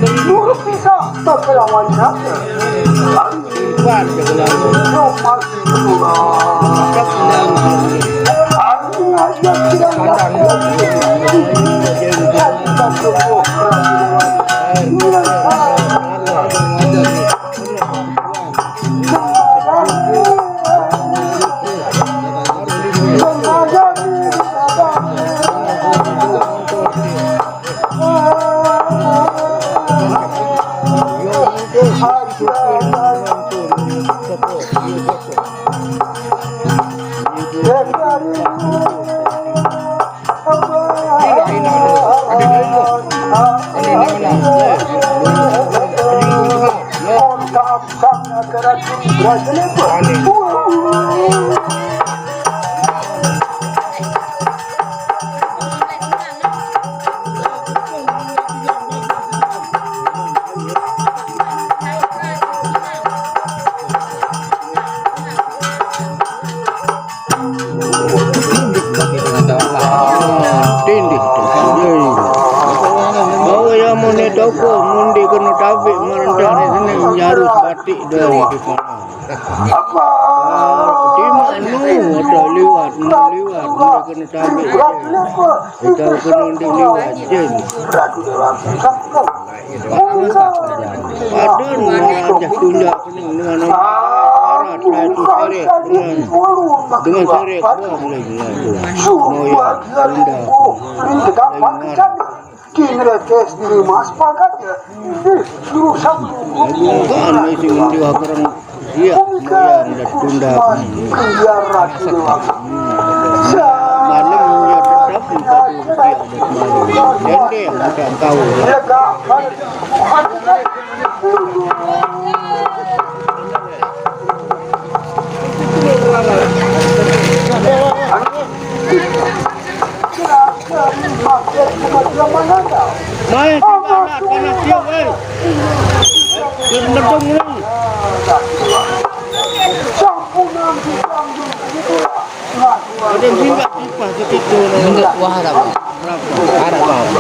Dulu bisa berkelawan saja. Kuat sebenarnya. Masih juga. Toko mundi kena tabik merentani sini nyarus batik dari di sana. Di mana ada liwat mundi kena tabik. Kita kena di liwat jen. Padahal aja tunda dengan syarat itu syarat dengan syarat bom lagi. Moya tunda. Kira tes di rumah sepakat ya. Suruh satu. Kan masih mundi orang dia moya dah tunda. Biar rakyat lewat. Malam dia tetap dia dende macam kau. Mai kena siap weh. Kendung ni. Ada juga tipa segitu. Enggak wah ada apa? Ada apa?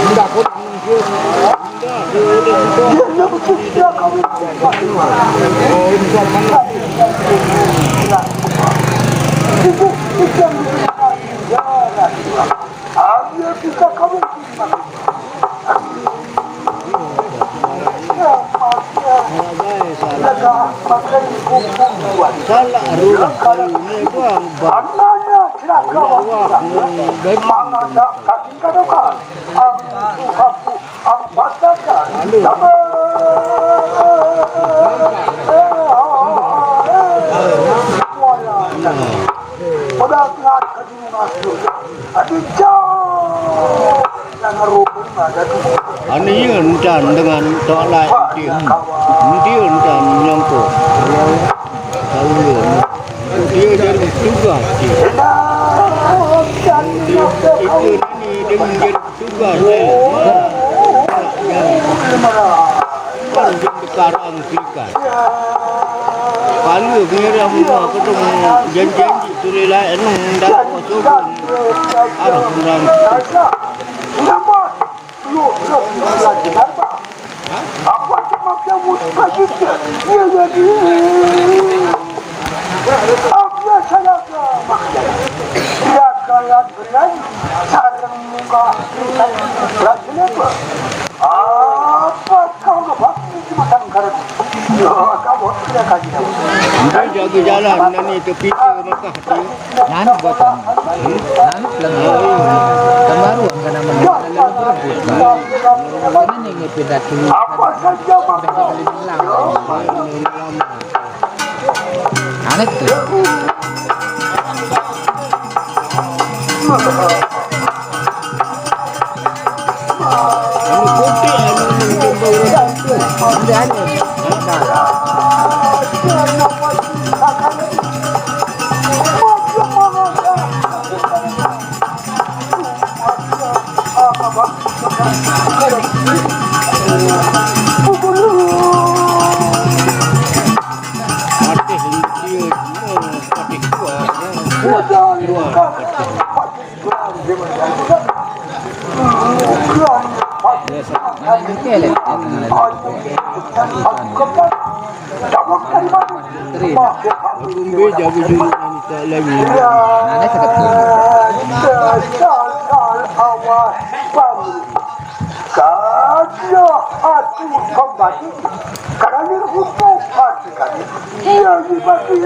Enggak pun bisa kamu salah rumah kali ini gua anaknya celaka mangada kaki kadokan aku bacakan pada saat kedua ada jauh yang rukun ada ani encan dengan tok lain dia encan nyongko tahu dia jadi tugas dia itu ini dia menjadi tugas kan sekarang sikat kalau kira semua ketemu janji tuli lain ndak masuk arah kurang apa cuma kamu kasih dia jadi apa salah dia kalian berani sarang muka apa kau nggak cuma tangkar kamu tidak kasih tahu dia jaga jalan nani tepi Mekah tu nan buatan nan lagi kemaru karena mendalam berebut ini nih pindah dulu apa saja makna aneh tuh anu putih anu jumpa orang ada artis dia patik kuat Kelet. Kumbi jago dulu nanti lagi. Nana sakit gini. Karena hati kembali, karena hukum hati kami yang dibagi.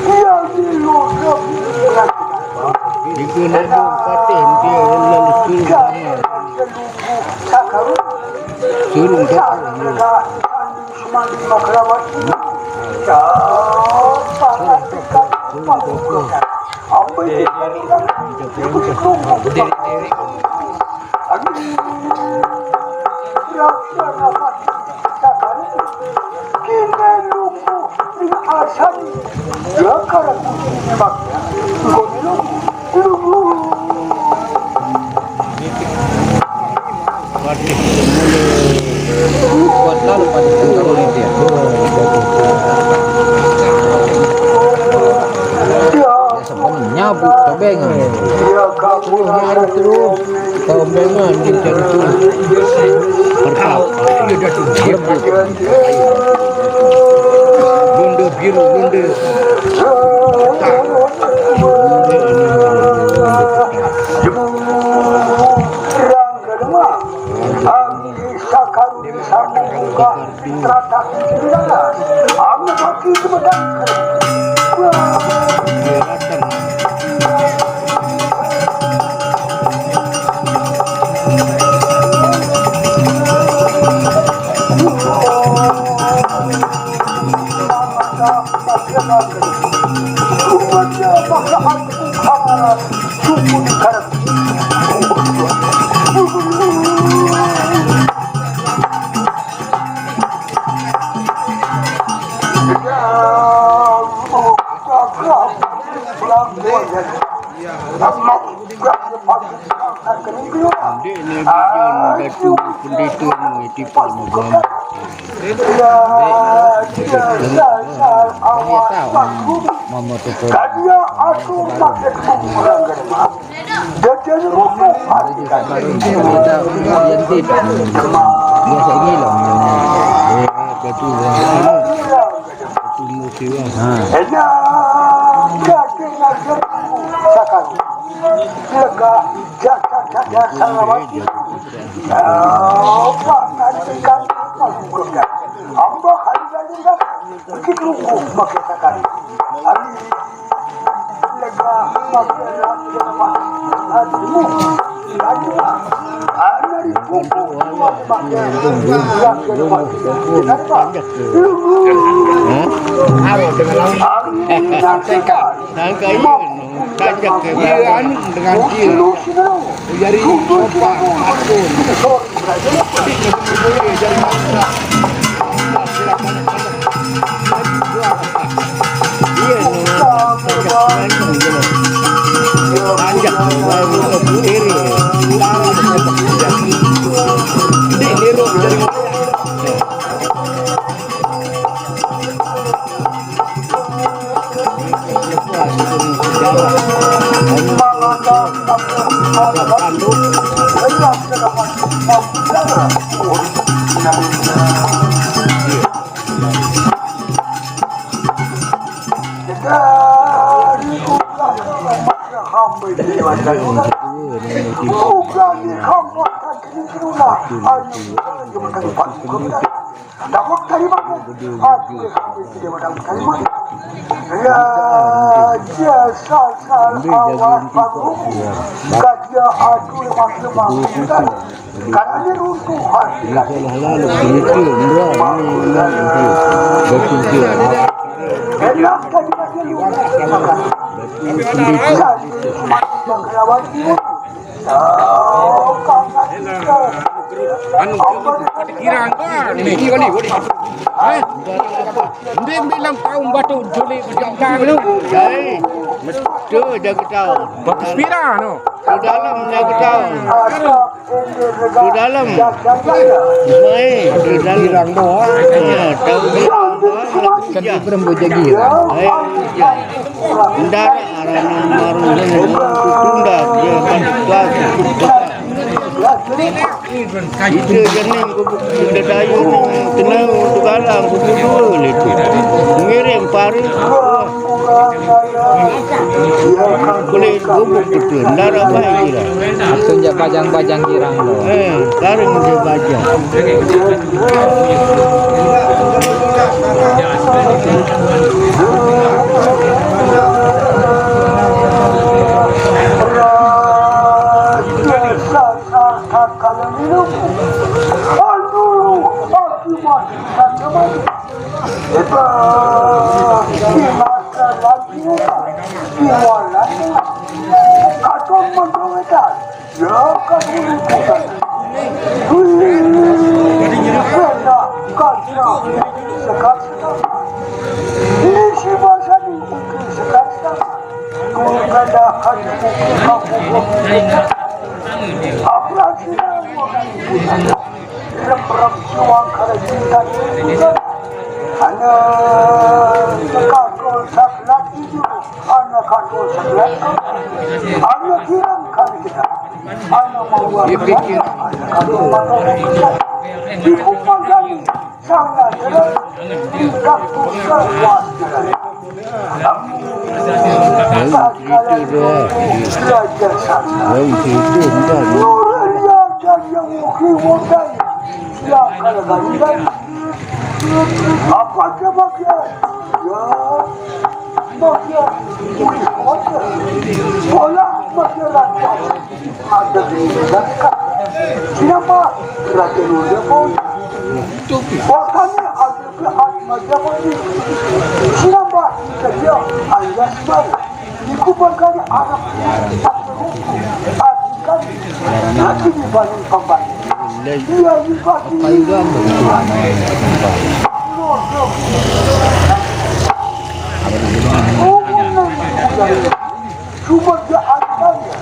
Yang diluruh Jika nak paten dia lalu suruh Buat lalu pada tengkar ini dia. Sebenarnya nyabuk kebengan. harus terus kebengan kita itu berkap bunde biru bunde Mama tuh Karena aku pakai kurang germa, jadi rumput hati kami. yang tidak biasa gila. betul musiwa Ena jadi ngajar sekarang. Lega jaga salawat. Apa nanti kan masuknya. Amba hari lagi dah begitu pakai sekarang. Hari lega pakai hatimu. Hari kuku pakai tajak kebiayaan dengan kilo jadi sopan atur jadi mangsa tajak Dia bilang tahu batu juli berjangkang lu. Jai. Mesti jaga tahu. Bagus pira no. Di dalam jaga tahu. Di dalam. Mai, di dalam doa. Ya, tahu. kan berembu jagi. Ndara aranan marun tunda dia kan itu jenis gubuk sudah dayu tenang untuk alam gubuk dulu itu ngirim pari kulit gubuk itu ndara baik kira langsung aja bajang-bajang girang loh. Sekarang dia bajang kalau minum, aduh, aku makan teman. Itu masa lagi, iwalan, atau mendoakan, ya kamu bukan. Karena karena sekarang ini si masa ini sekarang bukan akan kamu. Rem-rem juang karena cinta hanya kakul saklat itu hanya kakul saklat hanya kirangkan kita hanya mau pikir hanya kakul manusia di kumpulan kami sangat jelas di kakul seluas jelas belajar sana yang mungkin modal yang kalau gantian apa aja bagian ya bagian ini kota bola masyarakat ada di negara siapa rakyat udah pun wakanya ada pihak macam ini siapa kerja alias baru dikumpulkan anak nanti dibanding kembali dia dibagi cuma dia asalnya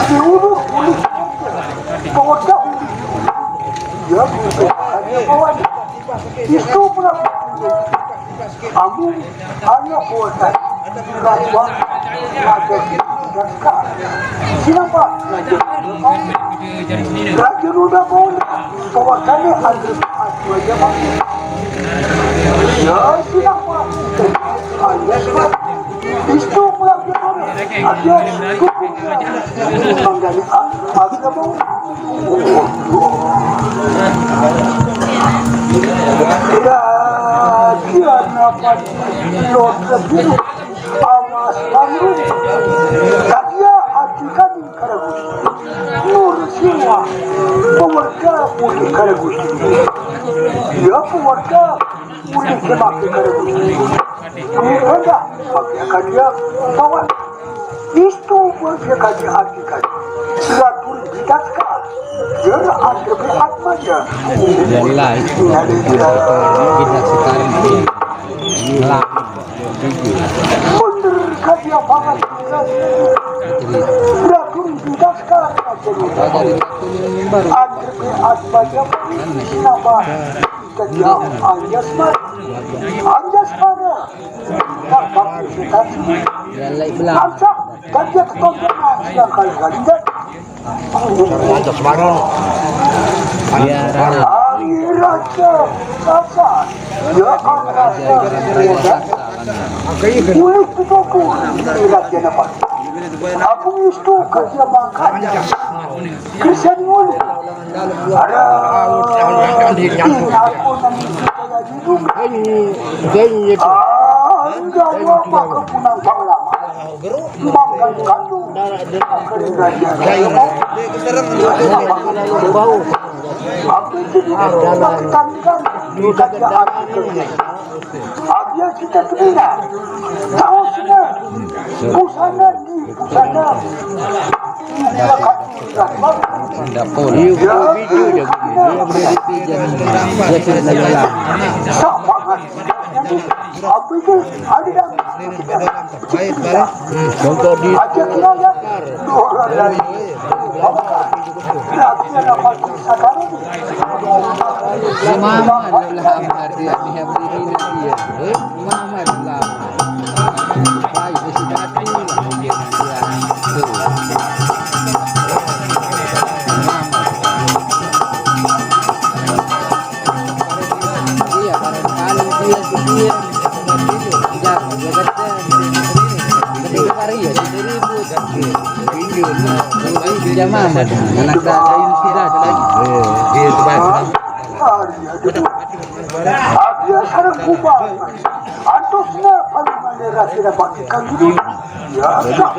diurut kulit bocah dia bukannya bawahnya itu pula kamu hanya bocah rasuah ada dan sekarang kenapa Raja udah boleh bahwasannya ada aja ya kenapa hanya sebab itu pelajaran ada cukup mengenai agama ya kenapa lo terbiru awas bangun dia ajikan karagus nur semua pewarga boleh karagus ya pewarga boleh semakin karagus mereka pakai dia kawan itu boleh kaji ajikan selatul kita sekarang dia ada berat saja Yalah itu kita sekarang lah bener kaji apa selatul kita sekarang dari baru ada berat saja kenapa kerja anjas mana tak pakai kita yalah belah Acak, kerja ketontonan sedang kali-kali dan Mantap semarang biar angin raja rasa ya rasa kulit tutuku ilat dia dapat aku itu kerja makanya kerja dulu ada ini aku nanti saya hidup enggak apa kepunang panglama makan kandung bau apa itu tandingan di kerjaan Abia kita terima tahu semua busana di busana dapur video dia sudah jalan sama apa itu ada dah contoh di aja kira ya orang lain lagi dapat sekarang Muhammad lah amar dia berdiri dia Muhammad lah Ay, isi dati lah dia tu. Iya, karena kali dia ketika hari ya diribut jamaah anak dain sudah ada lagi Dia sarang kubah. Antusnya paling manera tidak pakai hidup. Ya,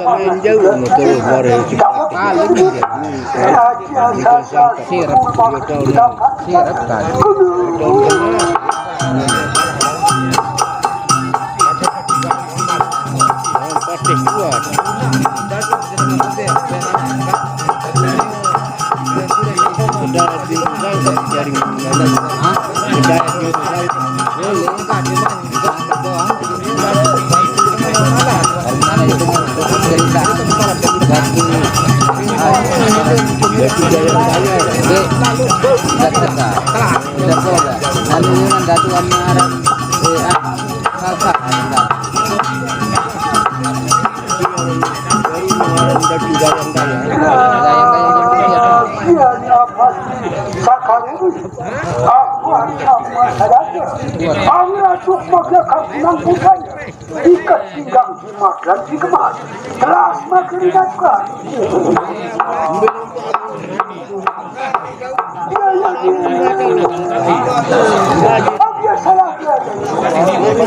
Main jauh motor bareng sirap kan pasti kuat. Sudah ditangkap jaring sudah aku akan masyarakat. Kami untuk masyarakat yang budaya ikat pinggang jimat dan dikemas telah semakin didapatkan. Dia salah dia.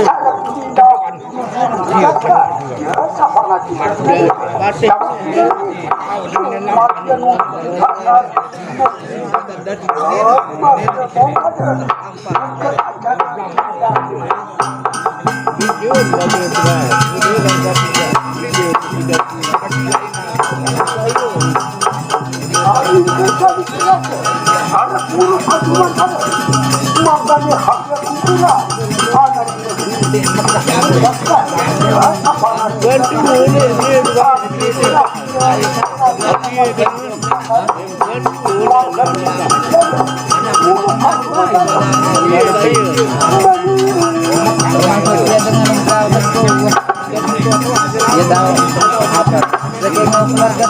Salah tidak. Dia siapa lagi? pasti anak buruk keturunan sana makanya haknya kukulah anak dia tahu apa sebagai mau keluarga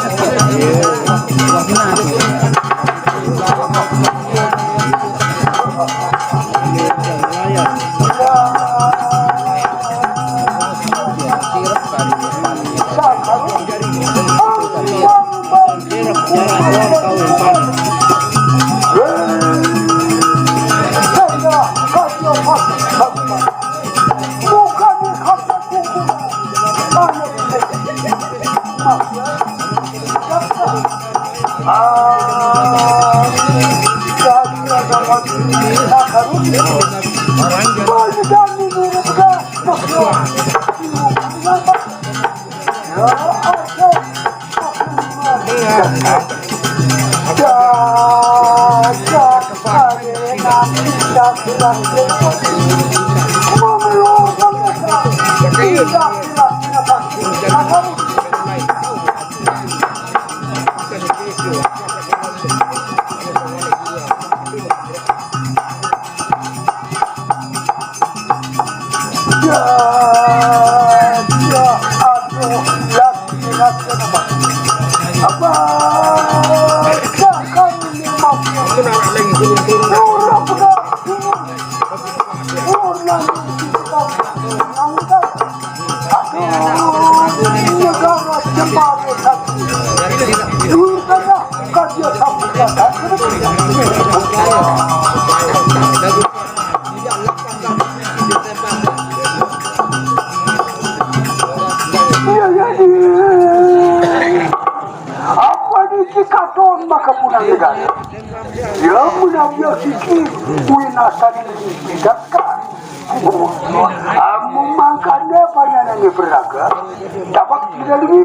dapat tidak lebih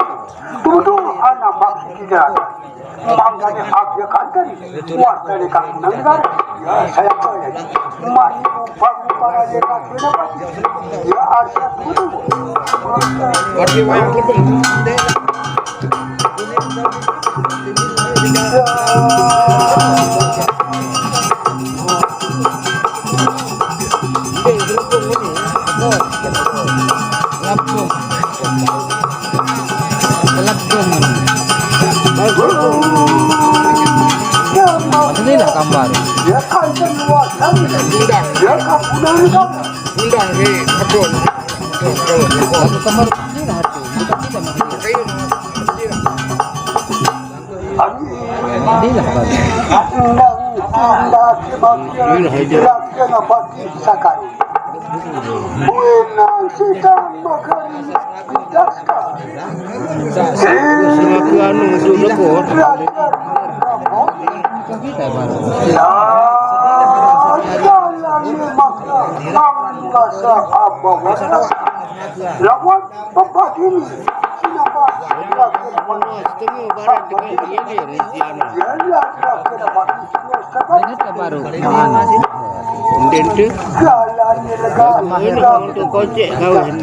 tuduh anak maksud tidak makanya aku kan warga di kampung negara ya saya kaya mani para dekat dapat ya arsa tuduh warga wayang lebeng Lampung Ini lah gambar. Ya kan luar kami. Ya kan punya kita. Undang ni betul. Satu kamar ini lah tu. Bukan tidak masih. Ini lah gambar. Selaku anu masuk lekor. Kita baru. Lawan tempat ini kenapa Setengah barang dengan dia ni reziana. Ini kita baru. Mana? Kemudian tu jalan untuk kocek kau sini.